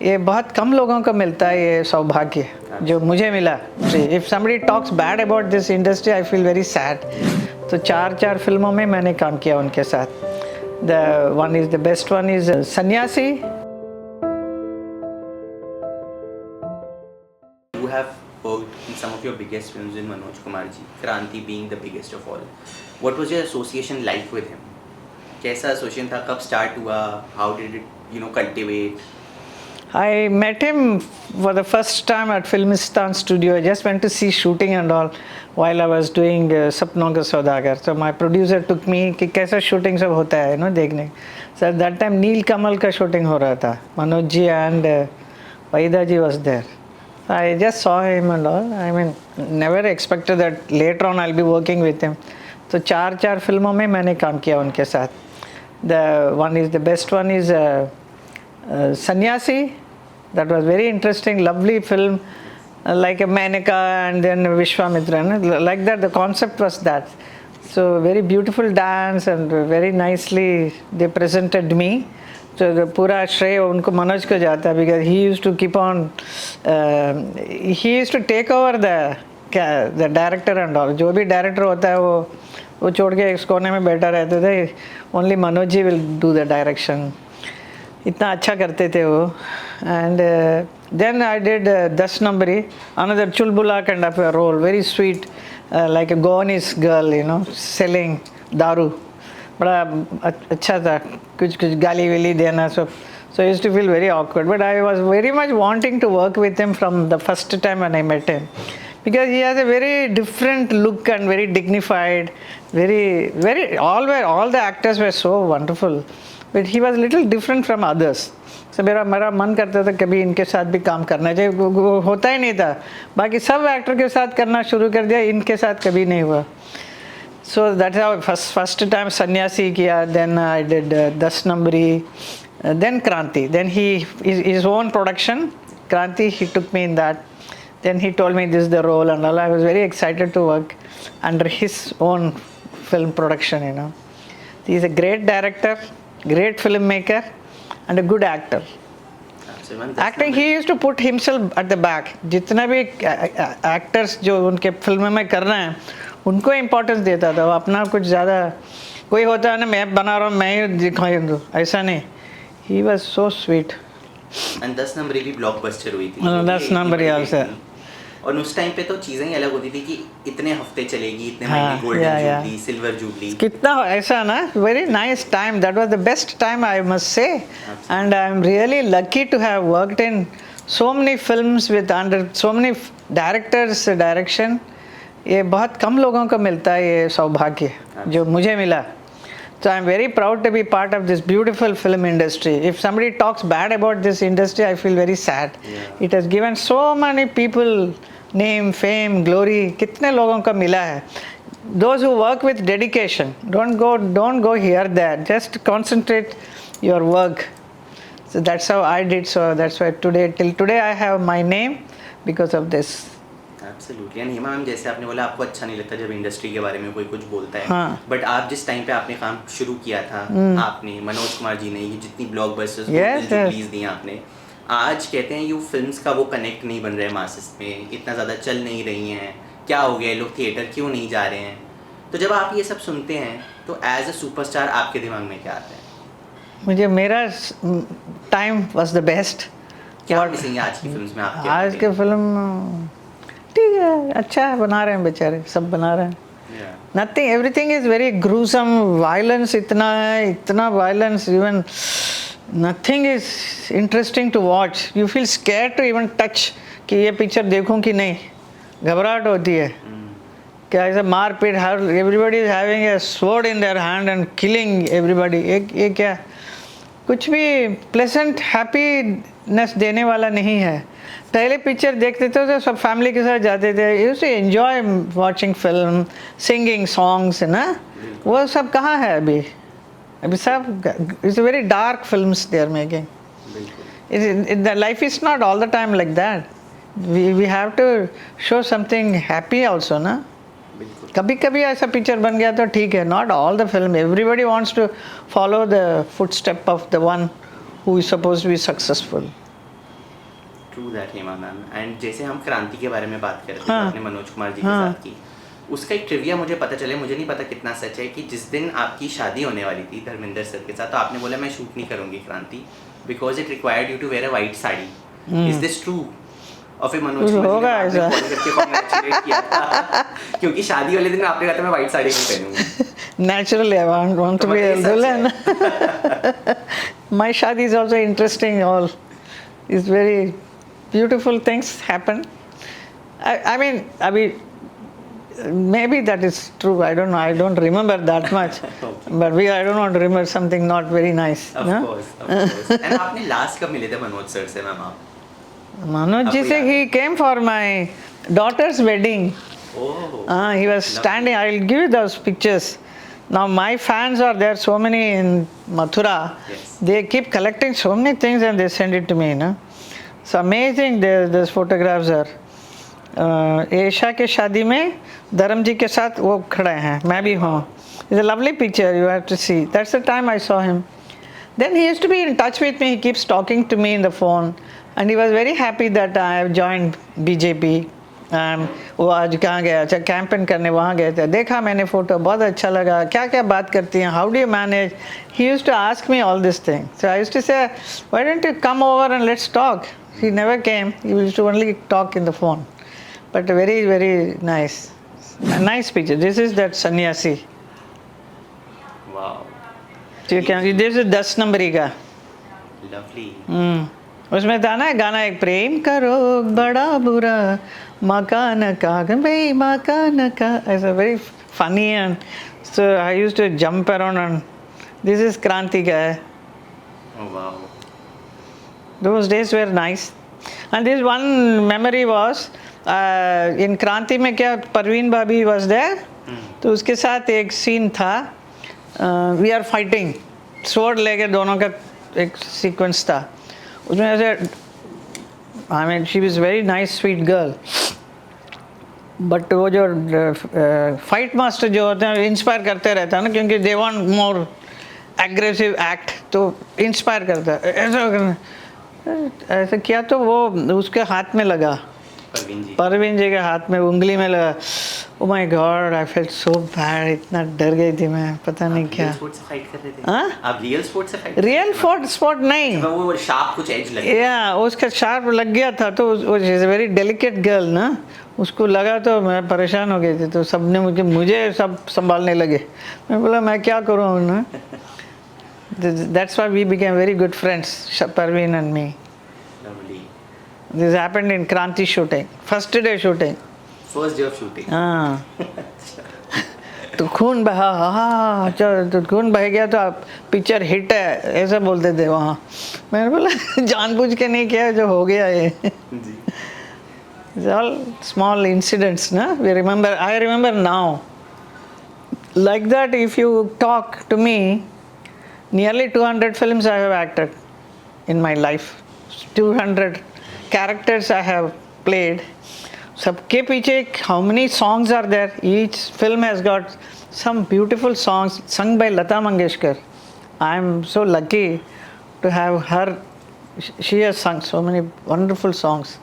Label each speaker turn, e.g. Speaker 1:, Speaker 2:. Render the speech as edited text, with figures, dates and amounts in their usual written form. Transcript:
Speaker 1: ये बहुत कम लोगों को मिलता है ये सौभाग्य जो मुझे मिला। If somebody talks bad about this industry I feel very sad. तो चार फिल्मों में मैंने काम किया उनके साथ। The one is the best one is सन्यासी।
Speaker 2: You have worked in some of your biggest films with Manoj Kumar ji, Kranti being the biggest of all. What was your association like with him? कैसा association था, कब start हुआ, how did it cultivate?
Speaker 1: I met him for the first time at Filmistan studio. I just went to see shooting and all while I was doing Sapnon Ka Saudagar. So my producer took me कि कैसा shooting सब होता है देखने। So at that time Neel Kamal का shooting हो रहा था। Manoj ji and Vaida ji was there. So I just saw him and all. I mean, never expected that later on I'll be working with him. तो चार फिल्मों में मैंने काम किया उनके साथ। The best one is Sanyasi. That was very interesting, lovely film, like a Menaka and then Vishwamitra. Like that, the concept was that. So very beautiful dance and very nicely they presented me. So the पूरा श्रेय उनको मनोज को जाता because he used to keep on, he used to take over the director and all. जो भी director होता है वो छोड़ के इस कोने में बैठा रहते थे. Only Manoj ji will do the direction. इतना अच्छा करते थे वो. And then I did 10 Numberi, another chulbula kind of a role, very sweet, like a Goanese girl, selling daru. बड़ा अच्छा था, कुछ गाली वाली देना सब. So I used to feel very awkward, but I was very much wanting to work with him from the first time when I met him, because he has a very different look and very dignified, very all the actors were so wonderful, but he was little different from others. So मेरा मन करता था कभी इनके साथ भी काम करना चाहिए, वो होता ही नहीं था. बाकी सब एक्टर के साथ करना शुरू कर दिया, इनके साथ कभी नहीं हुआ. So that's how first time Sanyasi किया, then I did 10 Numberi, then Kranti, then his own production Kranti, he took me in that. Then he told me this is the role and all. I was very excited to work under his own film production. He is a great director, great filmmaker and a good actor. Acting, he used to put himself at the back. जितना भी actors जो उनके film में करना है उनको importance देता था. वो अपना कुछ ज़्यादा कोई होता है ना, मैं बना रहा हूँ मैं ही दिखाई दूँ, ऐसा नहीं. He was so sweet.
Speaker 2: And 10 Numberi भी ब्लॉकबस्टर हुई थी.
Speaker 1: 10 Numberi also.
Speaker 2: और उस टाइम पे तो चीज़ें ही अलग होती थी कि इतने हफ्ते चलेगी, इतने महीने, गोल्डन जुबली, सिल्वर जुबली. कितना ऐसा ना, very nice time. That was the best time I must say. And I am really lucky to have worked in so many films with under so many directors direction. ये बहुत कम लोगों को मिलता है ये सौभाग्य जो मुझे मिला. So I am very proud to be part of this beautiful film industry. If somebody talks bad about this industry, I feel very sad. It has given so many people name, fame, glory. कितने लोगों को मिला है. Those who work with dedication, don't go here there. Just concentrate your work. So that's how I did. So that's why till today I have my name because of this. Absolutely. And Hima ma'am, जैसे आपने बोला आपको अच्छा नहीं लगता जब industry के बारे में कोई कुछ बोलता है.
Speaker 1: हाँ.
Speaker 2: बट आप जिस टाइम पे आपने काम शुरू किया था, आपने मनोज कुमार जी ने ये जितनी ब्लॉकबस्टर्स रिलीज दी आपने, आज कहते हैं ये फिल्म्स का वो कनेक्ट नहीं बन रहा है मासेस में, इतना ज़्यादा चल नहीं रही हैं, क्या हो गया, लोग थिएटर क्यों नहीं जा रहे हैं. तो जब आप ये सब सुनते हैं तो एज अ सुपरस्टार आपके दिमाग में क्या आता है?
Speaker 1: मुझे मेरा टाइम वाज द बेस्ट.
Speaker 2: क्या मिसिंग है आज की फिल्म्स में आपके?
Speaker 1: आज के फिल्म ठीक है, अच्छा है, बना रहे हैं बेचारे, सब बना रहे हैं. Nothing, everything is very gruesome. Violence इतना है, इतना violence, even nothing is interesting to watch. You feel scared to even touch कि ये पिक्चर देखूं कि नहीं. घबराहट होती है. क्या ऐसा मारपीट, everybody is having a sword in their hand and killing everybody. ये क्या कुछ भी pleasant happiness देने वाला नहीं है. पहले पिक्चर देखते थे तो सब फैमिली के साथ जाते थे. Used to enjoy watching film, singing songs ना. वो सब कहाँ है अभी सब it's very dark films they are making. The life is not all the time like that. We have to show something happy also ना. कभी कभी ऐसा पिक्चर बन गया तो ठीक है, not all the film. Everybody wants to follow the footstep of the one who is supposed to be successful.
Speaker 2: True that Hema ma'am. And जैसे हम क्रांति के बारे में बात कर रहे थे,
Speaker 1: हाँ,
Speaker 2: जो आपने मनोज कुमार जी के
Speaker 1: हाँ,
Speaker 2: साथ की, उसका एक ट्रिविया मुझे पता चले, मुझे नहीं पता कितना सच है, कि जिस दिन आपकी शादी होने वाली थी धर्मेंद्र सर के साथ, तो आपने बोला मैं शूट नहीं करूंगी Kranti because it required you to wear a white sari. Is this true? और फिर मनोज कुमार जी ने बाद में फोन करके congratulate किया था क्योंकि शादी वाले दिन आपने कहा था मैं वाइट साड़ी नहीं पहनूंगी।
Speaker 1: Naturally, I want to be a villain. My shadi is also interesting. All is very beautiful things happen. I mean, maybe that is true. I don't know. I don't remember that much.
Speaker 2: Okay.
Speaker 1: But I don't want to remember something not very nice.
Speaker 2: Of
Speaker 1: no?
Speaker 2: course, of course. And आपने last कब मिले थे Manoj sir से ma'am आप?
Speaker 1: Manoj ji said he came for my daughter's wedding.
Speaker 2: Oh.
Speaker 1: He was standing. I will give you those pictures. Now my fans are there, so many in Mathura.
Speaker 2: Yes.
Speaker 1: They keep collecting so many things and they send it to me. No? It's amazing. These photographs are. ऐशा के शादी में धर्म जी के साथ वो खड़े हैं, मैं भी हूँ. It's a lovely picture. You have to see. That's the time I saw him. Then he used to be in touch with me. He keeps talking to me in the phone. And he was very happy that I have joined BJP. वो आज कहाँ गया? अच्छा campaign करने वहाँ गए थे, देखा मैंने फ़ोटो, बहुत अच्छा लगा, क्या क्या बात करती हैं, how do you manage? He used to ask me all this thing. So I used to say why don't you come over and let's talk. He never came. He used to only talk in the phone. But very very nice picture. This is that सन्यासी.
Speaker 2: Wow.
Speaker 1: This is 10 नंबरी का.
Speaker 2: Lovely.
Speaker 1: उसमें था ना गाना एक, प्रेम करो बड़ा बुरा मकान का भाई मकान का, ऐसा very funny. And so I used to jump around and this is Kranti का है.
Speaker 2: Oh wow.
Speaker 1: Those days were nice. And this one memory was in क्रांति में क्या परवीन भाभी was there. तो उसके साथ एक सीन था, वी आर फाइटिंग, स्वॉर्ड लेके दोनों का एक सीक्वेंस था. उसमें ऐसे, I mean she was very nice sweet girl, but वो जो फाइट मास्टर जो होते हैं इंस्पायर करते रहता है ना, क्योंकि they want more aggressive act, तो इंस्पायर करता है. ऐसा किया तो वो उसके हाथ में लगा, परवीन जी के हाथ में, उंगली में लगा. Oh my God, I felt so bad. इतना डर गई थी मैं, पता नहीं क्या.
Speaker 2: आप रियल स्पोर्ट से फाइट?
Speaker 1: रियल स्पोर्ट नहीं,
Speaker 2: वो शार्प कुछ एज लगे.
Speaker 1: या उसका शार्प लग गया था. तो वो इज वेरी डेलिकेट गर्ल ना, उसको लगा तो मैं परेशान हो गई थी. तो सबने मुझे सब संभालने लगे. मैं बोला मैं क्या करूँ ना. That's why we became very good friends, Parveen and me. This happened in Kranti shooting, first day shooting.
Speaker 2: First day of shooting.
Speaker 1: हाँ. तो खून बहा, हाँ, तो खून बह गया तो आप पिक्चर हिट है ऐसा बोलते थे वहाँ. मैंने बोला जानबूझ के नहीं किया, जो हो गया ये. It's all small incidents, na? I remember now. Like that, if you talk to me, nearly 200 films I have acted in my life. 200 characters I have played. सबके पीछे how many songs are there? Each film has got some beautiful songs sung by Lata Mangeshkar. I am so lucky to have her. She has sung so many wonderful songs.